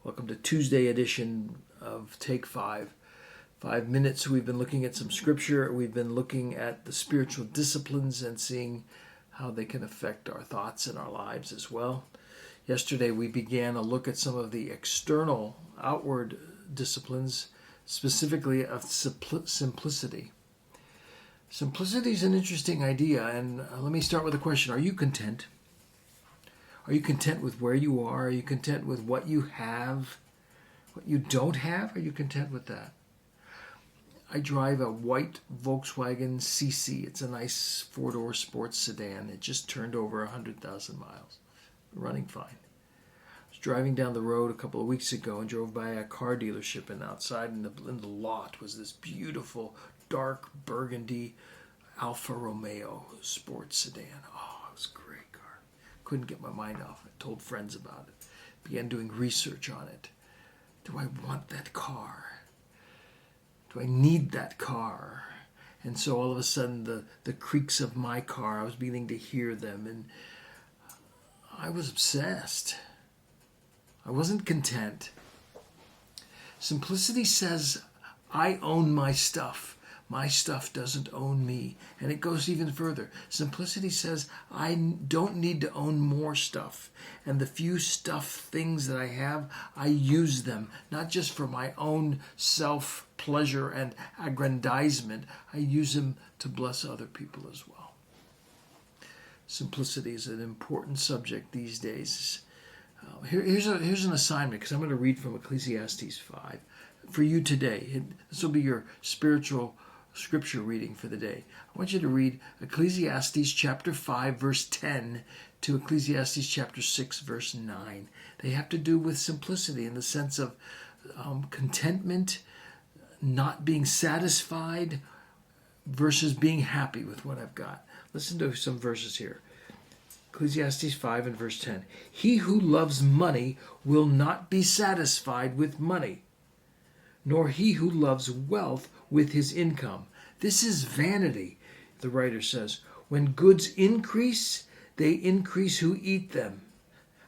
Welcome to Tuesday edition of Take 5. 5 minutes. We've been looking at some scripture. We've been looking at the spiritual disciplines and seeing how they can affect our thoughts and our lives as well. Yesterday we began a look at some of the external, outward disciplines, specifically of simplicity. Simplicity is an interesting idea, and let me start with a question. Are you content? Are you content with where you are? Are you content with what you have? What you don't have? Are you content with that? I drive a white Volkswagen CC. It's a nice four-door sports sedan. It just turned over 100,000 miles. Running fine. I was driving down the road a couple of weeks ago and drove by a car dealership, and outside in the lot was this beautiful dark burgundy Alfa Romeo sports sedan. Oh, it was great. Couldn't get my mind off it. Told friends about it. Began doing research on it. Do I want that car? Do I need that car? And so all of a sudden the creaks of my car, I was beginning to hear them, and I was obsessed. I wasn't content. Simplicity says, I own my stuff. My stuff doesn't own me. And it goes even further. Simplicity says, I don't need to own more stuff. And the few things that I have, I use them, not just for my own self-pleasure and aggrandizement. I use them to bless other people as well. Simplicity is an important subject these days. Here's an assignment, because I'm going to read from Ecclesiastes 5 for you today. This will be your spiritual scripture reading for the day. I want you to read Ecclesiastes chapter 5 verse 10 to Ecclesiastes chapter 6 verse 9. They have to do with simplicity in the sense of contentment, not being satisfied versus being happy with what I've got. Listen to some verses here. Ecclesiastes 5 and verse 10. He who loves money will not be satisfied with money, nor he who loves wealth with his income. This is vanity, the writer says. When goods increase, they increase who eat them.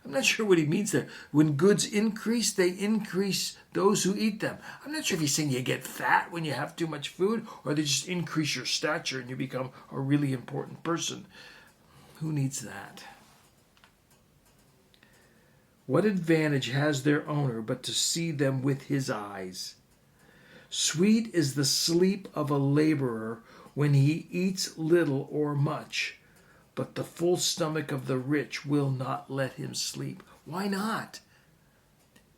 I'm not sure what he means there. When goods increase, they increase those who eat them. I'm not sure if he's saying you get fat when you have too much food, or they just increase your stature and you become a really important person. Who needs that? What advantage has their owner but to see them with his eyes? Sweet is the sleep of a laborer when he eats little or much, but the full stomach of the rich will not let him sleep. Why not?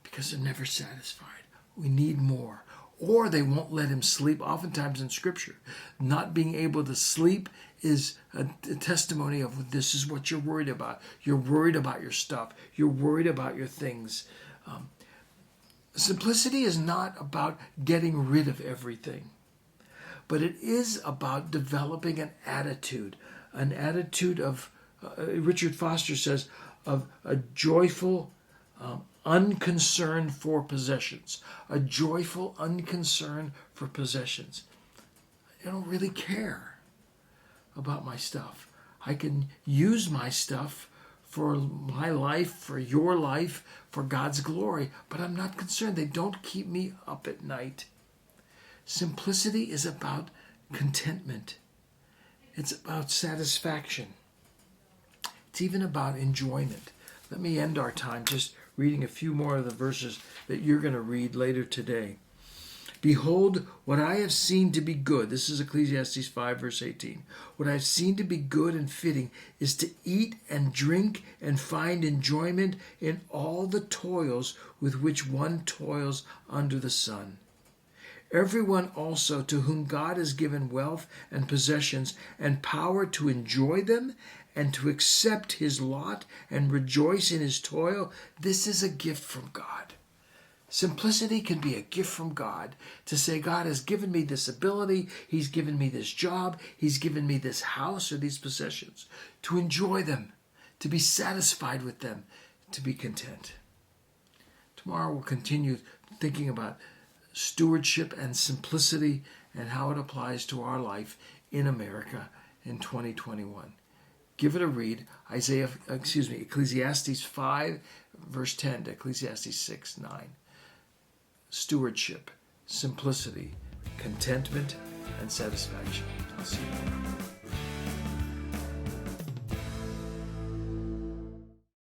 Because they're never satisfied. We need more. Or they won't let him sleep. Oftentimes in Scripture, not being able to sleep is a testimony of this is what you're worried about. You're worried about your stuff. You're worried about your things. Simplicity is not about getting rid of everything, but it is about developing an attitude of, Richard Foster says, of a joyful unconcern for possessions. A joyful unconcern for possessions. I don't really care about my stuff. I can use my stuff for my life, for your life, for God's glory, but I'm not concerned. They don't keep me up at night. Simplicity is about contentment. It's about satisfaction. It's even about enjoyment. Let me end our time just reading a few more of the verses that you're going to read later today. Behold, what I have seen to be good, this is Ecclesiastes 5 verse 18, what I have seen to be good and fitting is to eat and drink and find enjoyment in all the toils with which one toils under the sun. Everyone also to whom God has given wealth and possessions and power to enjoy them and to accept his lot and rejoice in his toil, this is a gift from God. Simplicity can be a gift from God to say, God has given me this ability, he's given me this job, he's given me this house or these possessions, to enjoy them, to be satisfied with them, to be content. Tomorrow we'll continue thinking about stewardship and simplicity and how it applies to our life in America in 2021. Give it a read. Ecclesiastes 5, verse 10 to Ecclesiastes 6, 9. Stewardship, simplicity, contentment, and satisfaction. I'll see you tomorrow.